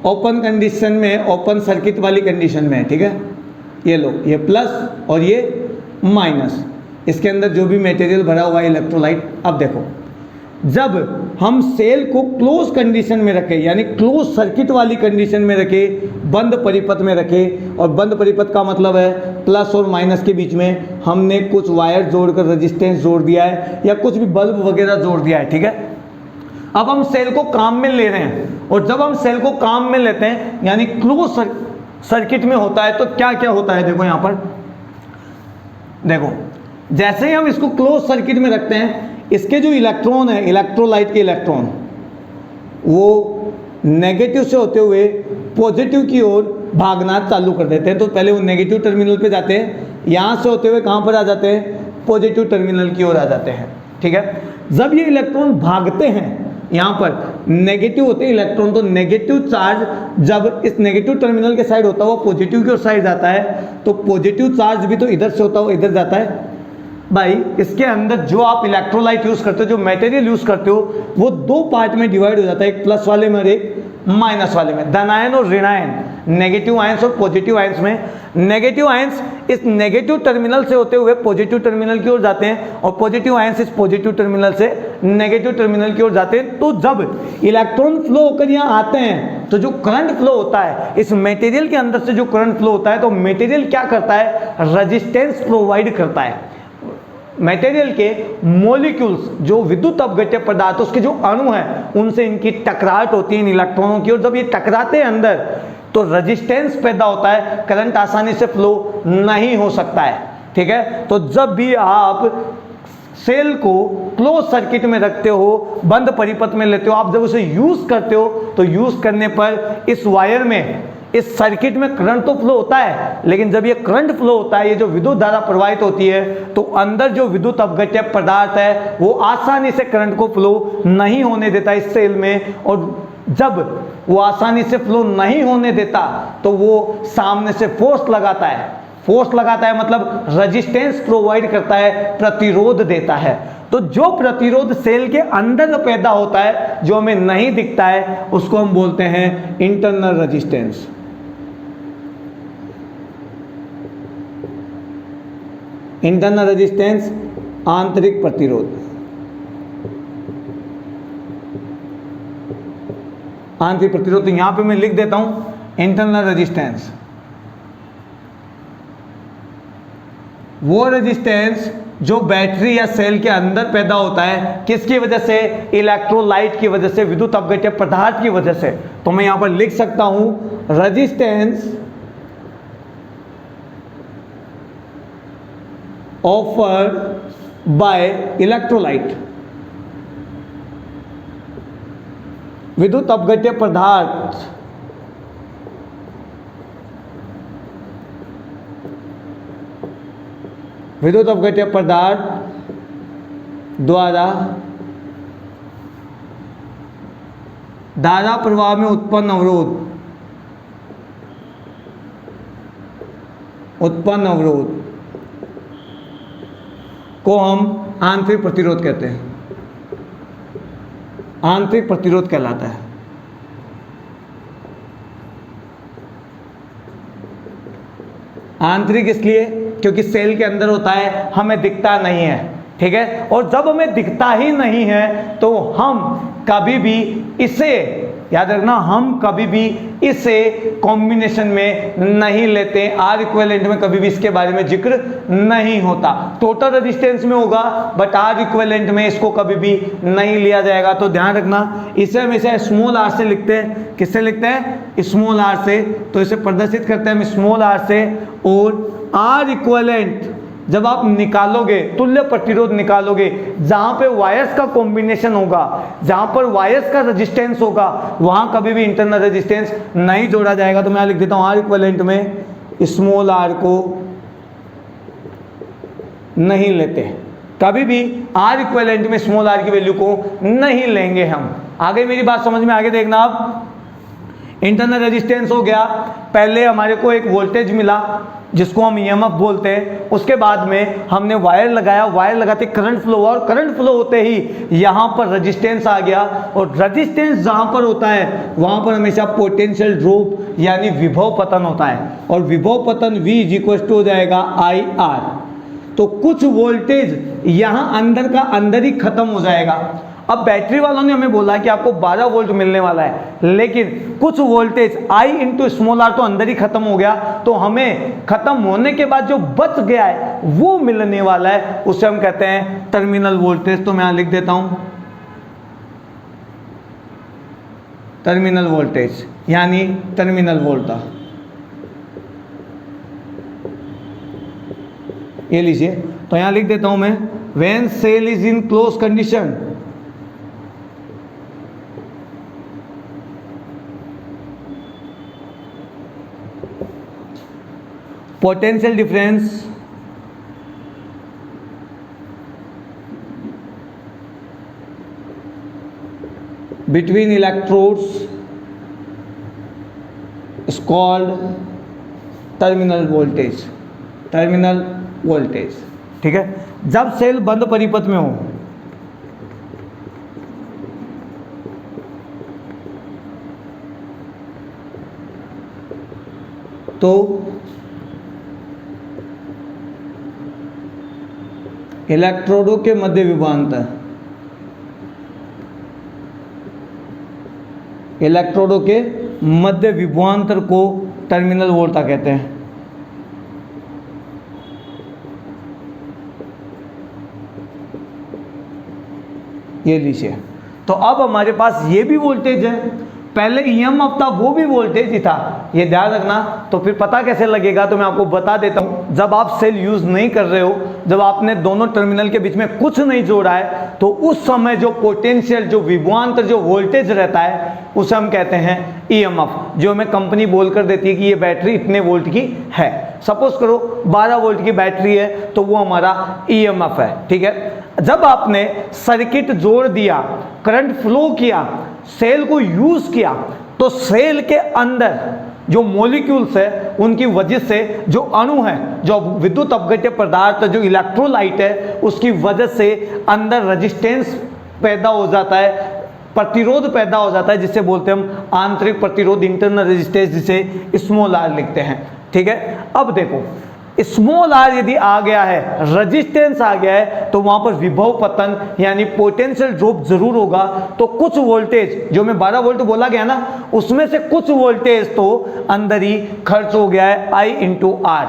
ओपन कंडीशन में, ओपन सर्किट वाली कंडीशन में है, ठीक है। ये लो, ये प्लस और ये माइनस, इसके अंदर जो भी मटेरियल भरा हुआ है इलेक्ट्रोलाइट। अब देखो, जब हम सेल को क्लोज कंडीशन में रखें, यानी क्लोज सर्किट वाली कंडीशन में रखें, बंद परिपथ में रखें, और बंद परिपथ का मतलब है प्लस और माइनस के बीच में हमने कुछ वायर जोड़कर रेजिस्टेंस जोड़ दिया है, या कुछ भी बल्ब वगैरह जोड़ दिया है, ठीक है। अब हम सेल को काम में ले रहे हैं, और जब हम सेल को काम में लेते हैं यानी क्लोज सर्किट में होता है, तो क्या क्या होता है? देखो यहाँ पर, देखो जैसे ही हम इसको क्लोज सर्किट में रखते हैं, इसके जो इलेक्ट्रॉन है, इलेक्ट्रोलाइट के इलेक्ट्रॉन, वो नेगेटिव से होते हुए पॉजिटिव की ओर भागना चालू कर देते हैं। तो पहले वो नेगेटिव टर्मिनल पे जाते हैं, यहाँ से होते हुए कहाँ पर आ जाते हैं? पॉजिटिव टर्मिनल की ओर आ जाते हैं, ठीक है। जब ये इलेक्ट्रॉन भागते हैं, यहाँ पर नेगेटिव होते हैं इलेक्ट्रॉन, तो नेगेटिव चार्ज जब इस नेगेटिव टर्मिनल के साइड होता हुआ पॉजिटिव की ओर साइड जाता है, तो पॉजिटिव चार्ज भी तो इधर से होता हुआ इधर जाता है। भाई इसके अंदर जो आप इलेक्ट्रोलाइट यूज करते हो, जो मटेरियल यूज करते हो, वो दो पार्ट में डिवाइड हो जाता है, एक प्लस वाले में और एक माइनस वाले में। धनायन और ऋणायन, नेगेटिव आयंस और पॉजिटिव आयंस में। नेगेटिव आयंस इस नेगेटिव टर्मिनल से होते हुए पॉजिटिव टर्मिनल की ओर जाते हैं और पॉजिटिव आयंस इस पॉजिटिव टर्मिनल से नेगेटिव टर्मिनल की ओर जाते हैं। तो जब इलेक्ट्रॉन फ्लो होकर यहाँ आते हैं तो जो करंट फ्लो होता है इस मटेरियल के अंदर से, जो करंट फ्लो होता है, तो मटेरियल क्या करता है, रेजिस्टेंस प्रोवाइड करता है। मटेरियल के मॉलिक्यूल्स, जो विद्युत अपघट्य पदार्थ, उसके जो अणु हैं, उनसे इनकी टकराहट होती है इन इलेक्ट्रॉनों की, और जब ये टकराते हैं अंदर तो रेजिस्टेंस पैदा होता है, करंट आसानी से फ्लो नहीं हो सकता है। ठीक है, तो जब भी आप सेल को क्लोज सर्किट में रखते हो, बंद परिपथ में लेते हो, आप जब उसे यूज करते हो तो यूज करने पर इस वायर में, इस सर्किट में करंट तो फ्लो होता है, लेकिन जब ये करंट फ्लो होता है, ये जो विद्युत धारा प्रवाहित होती है, तो अंदर जो विद्युत अपघट्य पदार्थ है वो आसानी से करंट को फ्लो नहीं होने देता इस सेल में, और जब वो आसानी से फ्लो नहीं होने देता तो वो सामने से फोर्स लगाता है। फोर्स लगाता है मतलब रेजिस्टेंस प्रोवाइड करता है, प्रतिरोध देता है। तो जो प्रतिरोध सेल के अंदर पैदा होता है, जो हमें नहीं दिखता है, उसको हम बोलते हैं इंटरनल रेजिस्टेंस। इंटरनल रेजिस्टेंस, आंतरिक प्रतिरोध। आंतरिक प्रतिरोध, तो यहां पे मैं लिख देता हूं इंटरनल रेजिस्टेंस, वो रेजिस्टेंस जो बैटरी या सेल के अंदर पैदा होता है, किसकी वजह से, इलेक्ट्रोलाइट की वजह से, विद्युत अपघट्य पदार्थ की वजह से। तो मैं यहां पर लिख सकता हूं रेजिस्टेंस ऑफर्ड बाय इलेक्ट्रोलाइट, विद्युत अपघट्य पदार्थ विद्युत अपघट्य पदार्थ द्वारा धारा प्रवाह में उत्पन्न अवरोध को हम आंतरिक प्रतिरोध कहते हैं। आंतरिक प्रतिरोध कहलाता है। आंतरिक इसलिए क्योंकि सेल के अंदर होता है, हमें दिखता नहीं है। ठीक है, और जब हमें दिखता ही नहीं है तो हम कभी भी इसे, याद रखना, हम कभी भी इसे कॉम्बिनेशन में नहीं लेते। आर इक्विवेलेंट में कभी भी इसके बारे में जिक्र नहीं होता। टोटल रेजिस्टेंस में होगा, बट आर इक्विवेलेंट में इसको कभी भी नहीं लिया जाएगा। तो ध्यान रखना, इसे हमेशा स्मॉल आर से लिखते हैं। किससे लिखते हैं, स्मॉल आर से। तो इसे प्रदर्शित करते हैं हम स्मॉल आर से। और आर इक्विवेलेंट जब आप निकालोगे, तुल्य प्रतिरोध निकालोगे, जहां पे वायर्स का कॉम्बिनेशन होगा, जहां पर वायर्स का रेजिस्टेंस होगा, वहां कभी भी इंटरनल रेजिस्टेंस नहीं जोड़ा जाएगा। तो मैं लिख देता हूं आर इक्विवेलेंट में स्मॉल आर को नहीं लेते, कभी भी आर इक्विवेलेंट में स्मॉल आर की वैल्यू को नहीं लेंगे हम। आगे मेरी बात समझ में, आगे देखना आप। इंटरनल रेजिस्टेंस हो गया, पहले हमारे को एक वोल्टेज मिला जिसको हम ईएमएफ बोलते हैं। उसके बाद में हमने वायर लगाया, वायर लगाते करंट फ्लो हुआ, और करंट फ्लो होते ही यहाँ पर रेजिस्टेंस आ गया। और रेजिस्टेंस जहाँ पर होता है वहाँ पर हमेशा पोटेंशियल ड्रॉप यानी विभव पतन होता है, और विभव पतन V इक्वल टू हो जाएगा IR। तो कुछ वोल्टेज यहाँ अंदर का अंदर ही खत्म हो जाएगा। अब बैटरी वालों ने हमें बोला कि आपको 12 वोल्ट मिलने वाला है, लेकिन कुछ voltage I into small r तो अंदर ही खत्म हो गया, तो हमें खत्म होने के बाद जो बच गया है वो मिलने वाला है, उसे हम कहते हैं टर्मिनल वोल्टेज। तो मैं यहां लिख देता हूं टर्मिनल वोल्टेज, यानी टर्मिनल वोल्टा। ये लीजिए, तो यहां लिख देता हूं मैं, when cell is in close condition, potential difference between electrodes is called terminal voltage। Terminal voltage, ठीक है। जब सेल बंद परिपथ में हो तो इलेक्ट्रोडों के मध्य विभवांतर, इलेक्ट्रोडों के मध्य विभवांतर को टर्मिनल वोल्टा कहते हैं। ये लीजिए, तो अब हमारे पास ये भी वोल्टेज है, पहले ईएमएफ था वो भी वोल्टेज ही था, ये ध्यान रखना। तो फिर पता कैसे लगेगा, तो मैं आपको बता देता हूं। जब आप सेल यूज नहीं कर रहे हो, जब आपने दोनों टर्मिनल के बीच में कुछ नहीं जोड़ा है, तो उस समय जो पोटेंशियल, जो विभवांतर, जो वोल्टेज रहता है, उसे हम कहते हैं ईएमएफ, जो हमें कंपनी बोलकर देती है कि ये बैटरी इतने वोल्ट की है। सपोज करो 12 वोल्ट की बैटरी है, तो वो हमारा ईएमएफ है, ठीक है। जब आपने सर्किट जोड़ दिया, करंट फ्लो किया, सेल को यूज किया, तो सेल के अंदर जो मॉलिक्यूल्स है उनकी वजह से, जो अणु है, जो विद्युत अपघट्य पदार्थ, जो इलेक्ट्रोलाइट है, उसकी वजह से अंदर रेजिस्टेंस पैदा हो जाता है, प्रतिरोध पैदा हो जाता है, जिसे बोलते हैं हम आंतरिक प्रतिरोध, इंटरनल रेजिस्टेंस, जिसे स्मॉल आर लिखते हैं, ठीक है। अब देखो, स्मॉल आर यदि आ गया है, रेजिस्टेंस आ गया है, तो वहां पर विभव पतन यानी पोटेंशियल ड्रॉप जरूर होगा। तो कुछ वोल्टेज, जो मैं 12 वोल्ट बोला गया ना, उसमें से कुछ वोल्टेज तो अंदर ही खर्च हो गया है, I × R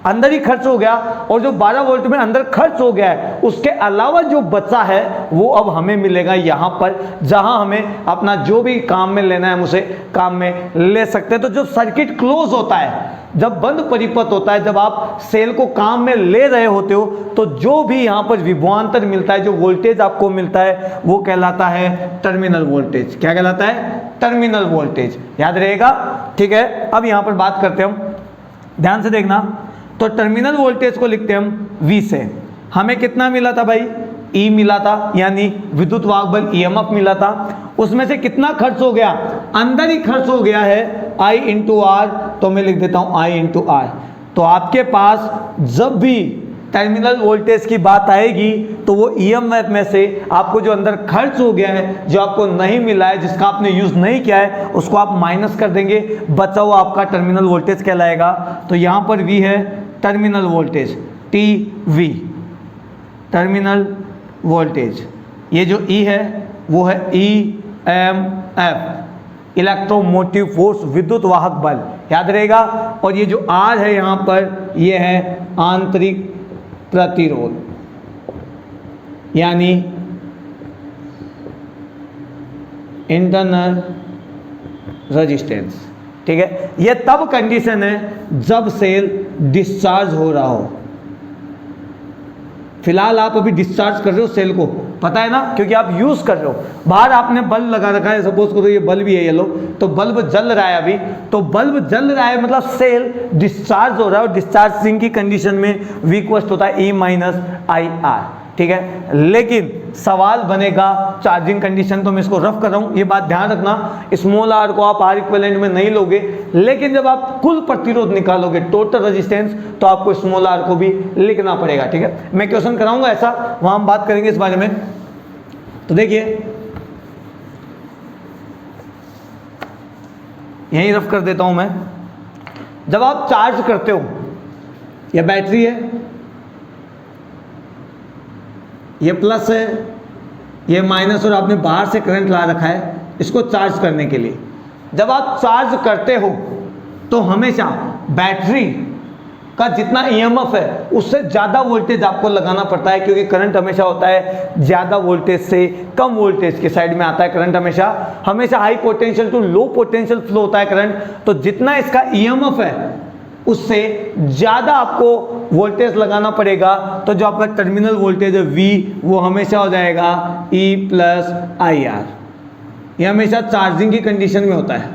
अंदर ही खर्च हो गया, और जो 12 वोल्ट में अंदर खर्च हो गया है, उसके अलावा जो बचा है वो अब हमें मिलेगा यहाँ पर, जहाँ हमें अपना जो भी काम में लेना है हम उसे काम में ले सकते हैं। तो जब सर्किट क्लोज होता है, जब बंद परिपथ होता है, जब आप सेल को काम में ले रहे होते हो, तो जो भी यहाँ पर विभवांतर मिलता है, जो वोल्टेज आपको मिलता है, वो कहलाता है टर्मिनल वोल्टेज। क्या कहलाता है? टर्मिनल वोल्टेज, याद रहेगा, ठीक है। अब यहाँ पर बात करते हैं हम, ध्यान से देखना। तो टर्मिनल वोल्टेज को लिखते हैं हम V से। हमें कितना मिला था भाई? E मिला था, यानी विद्युत वाहक बल EMF मिला था। उसमें से कितना खर्च हो गया? अंदर ही खर्च हो गया है I × R, तो मैं लिख देता हूं I × R। तो आपके पास जब भी टर्मिनल वोल्टेज की बात आएगी, तो वो EMF में से आपको जो अंदर खर्च हो गया है, जो आपको नहीं मिला है, जिसका आपने यूज नहीं किया है, उसको आप माइनस कर देंगे, बचा हुआ आपका टर्मिनल वोल्टेज कहलाएगा। तो यहाँ पर V है terminal voltage, TV, terminal voltage. ये जो E है वो है EMF, इलेक्ट्रोमोटिव फोर्स, विद्युत वाहक बल, याद रहेगा। और ये जो R है यहाँ पर, ये है आंतरिक प्रतिरोध, यानी इंटरनल रेजिस्टेंस, ठीक है। ये तब कंडीशन है जब सेल डिस्चार्ज हो रहा हो। फिलहाल आप अभी डिस्चार्ज कर रहे हो सेल को, पता है ना, क्योंकि आप यूज कर रहे हो। बाहर आपने बल्ब लगा रखा है, सपोज करो ये बल्ब ही है येलो, तो बल्ब जल रहा है अभी, तो बल्ब जल रहा है मतलब सेल डिस्चार्ज हो रहा है, और डिस्चार्जिंग की कंडीशन में V = होता है E - IR, ठीक है। लेकिन सवाल बनेगा चार्जिंग कंडीशन, तो मैं इसको रफ कर रहा हूं, ये बात ध्यान रखना। स्मॉल आर को आप R इक्विवेलेंट में नहीं लोगे, लेकिन जब आप कुल प्रतिरोध निकालोगे, टोटल रेजिस्टेंस, तो आपको स्मॉल आर को भी लिखना पड़ेगा, ठीक है। मैं क्वेश्चन कराऊंगा ऐसा, वहां हम बात करेंगे इस बारे में। तो देखिए, यहीं रफ कर देता हूं मैं। जब आप चार्ज करते हो, यह बैटरी है, ये प्लस है, ये माइनस, और आपने बाहर से करंट ला रखा है इसको चार्ज करने के लिए। जब आप चार्ज करते हो, तो हमेशा बैटरी का जितना EMF है उससे ज़्यादा वोल्टेज आपको लगाना पड़ता है, क्योंकि करंट हमेशा होता है ज़्यादा वोल्टेज से कम वोल्टेज के साइड में आता है। करंट हमेशा high potential to low potential flow होता है करंट। तो जितना इसका EMF है उससे ज़्यादा आपको वोल्टेज लगाना पड़ेगा। तो जो आपका टर्मिनल वोल्टेज है V, वो हमेशा हो जाएगा E + IR। ये हमेशा चार्जिंग की कंडीशन में होता है।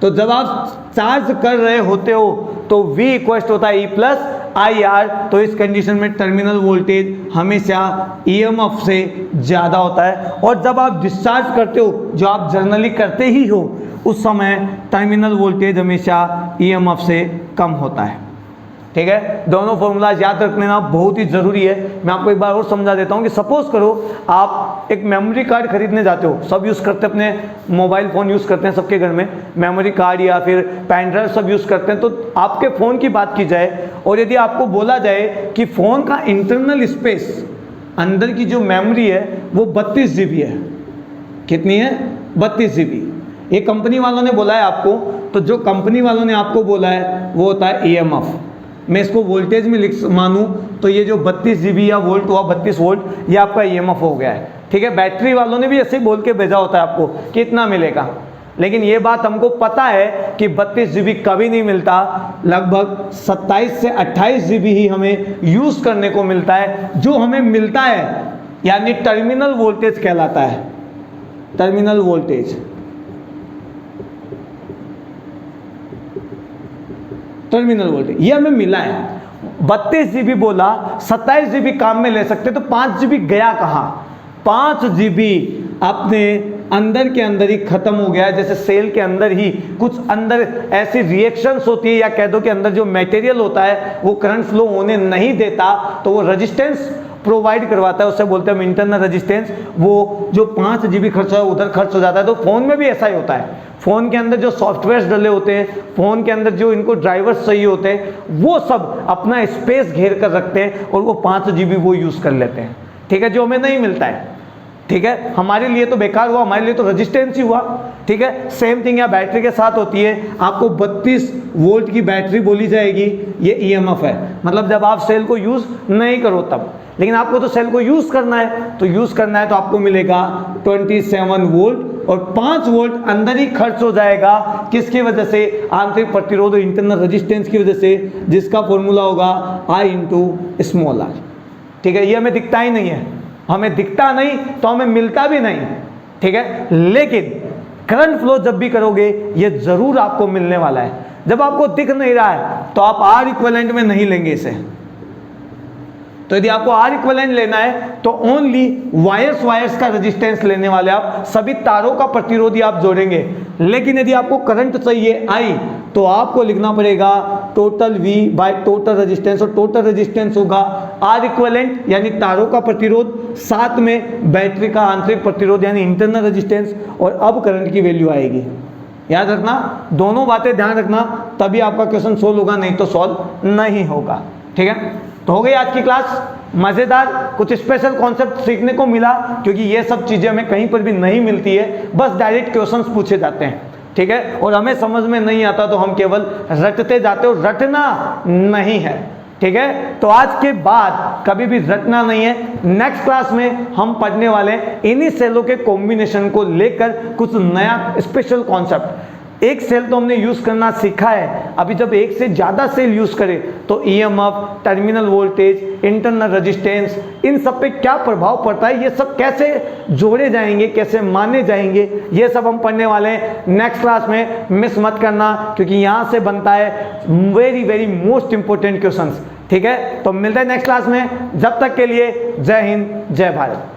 तो जब आप चार्ज कर रहे होते हो, तो V = होता है E + IR। तो इस कंडीशन में टर्मिनल वोल्टेज हमेशा EMF से ज़्यादा होता है। और जब आप डिस्चार्ज करते हो, जो आप जनरली करते ही हो, उस समय टर्मिनल वोल्टेज हमेशा EMF से कम होता है, ठीक है। दोनों फॉर्मूला याद रख लेना, बहुत ही ज़रूरी है। मैं आपको एक बार और समझा देता हूँ कि सपोज करो आप एक मेमोरी कार्ड खरीदने जाते हो, सब यूज़ करते हैं, अपने मोबाइल फ़ोन यूज़ करते हैं, सबके घर में मेमोरी कार्ड या फिर पेन ड्राइव सब यूज़ करते हैं। तो आपके फ़ोन की बात की जाए और यदि आपको बोला जाए कि फ़ोन का इंटरनल स्पेस, अंदर की जो मेमोरी है वो 32 GB है, कितनी है? 32 GB। ये कंपनी वालों ने बोला है आपको, तो जो कंपनी वालों ने आपको बोला है वो होता है EMF। मैं इसको वोल्टेज में मानूं तो ये जो 32 GB या वोल्ट हुआ, 32 वोल्ट, ये आपका EMF हो गया है, ठीक है। बैटरी वालों ने भी ऐसे ही बोल के भेजा होता है आपको कि इतना मिलेगा, लेकिन ये बात हमको पता है कि 32 GB कभी नहीं मिलता, लगभग 27 से 28 GB ही हमें यूज़ करने को मिलता है। जो हमें मिलता है यानी टर्मिनल वोल्टेज कहलाता है, टर्मिनल वोल्टेज, टर्मिनल वोल्टेज ये हमें मिला है। 32 GB बोला, 27 GB काम में ले सकते, तो 5 GB गया कहाँ? 5 GB अपने अंदर के अंदर ही खत्म हो गया। जैसे सेल के अंदर ही कुछ अंदर ऐसी रिएक्शंस होती है, या कह दो कि अंदर जो मटेरियल होता है वो करंट फ्लो होने नहीं देता, तो वो रेजिस्टेंस प्रोवाइड करवाता है, उससे बोलते हैं हम इंटरनल रेजिस्टेंस। वो जो 5 GB खर्च है उधर खर्च हो जाता है। तो फ़ोन में भी ऐसा ही होता है, फ़ोन के अंदर जो सॉफ्टवेयर्स डले होते हैं, फ़ोन के अंदर जो इनको ड्राइवर्स चाहिए होते हैं, वो सब अपना स्पेस घेर कर रखते हैं और वो 5 GB वो यूज़ कर लेते हैं, ठीक है, जो हमें नहीं मिलता है, ठीक है। हमारे लिए तो बेकार हुआ, हमारे लिए तो रेजिस्टेंस ही हुआ, ठीक है। सेम थिंग यहाँ बैटरी के साथ होती है। आपको 32 वोल्ट की बैटरी बोली जाएगी, ये EMF है, मतलब जब आप सेल को यूज़ नहीं करो तब। लेकिन आपको तो सेल को यूज़ करना है, तो यूज़ करना है तो आपको मिलेगा 27 वोल्ट, और 5 वोल्ट अंदर ही खर्च हो जाएगा। किसकी वजह से? आंतरिक प्रतिरोध, इंटरनल रेजिस्टेंस की वजह से, जिसका फॉर्मूला होगा I/r, ठीक है। ये हमें दिखता ही नहीं है, हमें दिखता नहीं तो हमें मिलता भी नहीं, ठीक है। लेकिन करंट फ्लो जब भी करोगे ये जरूर आपको मिलने वाला है। जब आपको दिख नहीं रहा है तो आप R इक्विवेलेंट में नहीं लेंगे इसे। तो यदि आपको R इक्विवेलेंट लेना है तो ओनली वायर्स का रेजिस्टेंस लेने वाले आप, सभी तारों का प्रतिरोधी आप जोड़ेंगे। लेकिन यदि आपको करंट चाहिए I, तो आपको लिखना पड़ेगा total V by total resistance, और टोटल रेजिस्टेंस होगा R इक्विवेलेंट यानी तारों का प्रतिरोध, साथ में बैटरी का आंतरिक प्रतिरोध यानी इंटरनल रेजिस्टेंस, और अब करंट की वैल्यू आएगी। याद रखना, दोनों बातें ध्यान रखना, तभी आपका क्वेश्चन सोल्व होगा, नहीं तो सोल्व नहीं होगा, ठीक है। तो हो गई आज की क्लास मज़ेदार, कुछ स्पेशल कॉन्सेप्ट सीखने को मिला, क्योंकि ये सब चीज़ें हमें कहीं पर भी नहीं मिलती है, बस डायरेक्ट क्वेश्चंस पूछे जाते हैं, ठीक है। और हमें समझ में नहीं आता तो हम केवल रटते जाते, और रटना नहीं है, ठीक है। तो आज के बाद कभी भी रटना नहीं है। नेक्स्ट क्लास में हम पढ़ने वाले हैं इन्हीं सेलों के कॉम्बिनेशन को लेकर कुछ नया स्पेशल कॉन्सेप्ट। एक सेल तो हमने यूज करना सीखा है, अभी जब एक से ज्यादा सेल यूज करें तो EMF, terminal voltage, internal resistance, इन सब पे क्या प्रभाव पड़ता है, ये सब कैसे जोड़े जाएंगे, कैसे माने जाएंगे, ये सब हम पढ़ने वाले हैं नेक्स्ट क्लास में। मिस मत करना, क्योंकि यहाँ से बनता है very very most important questions, ठीक है। तो मिलते हैं नेक्स्ट क्लास में, जब तक के लिए जय हिंद, जय भारत।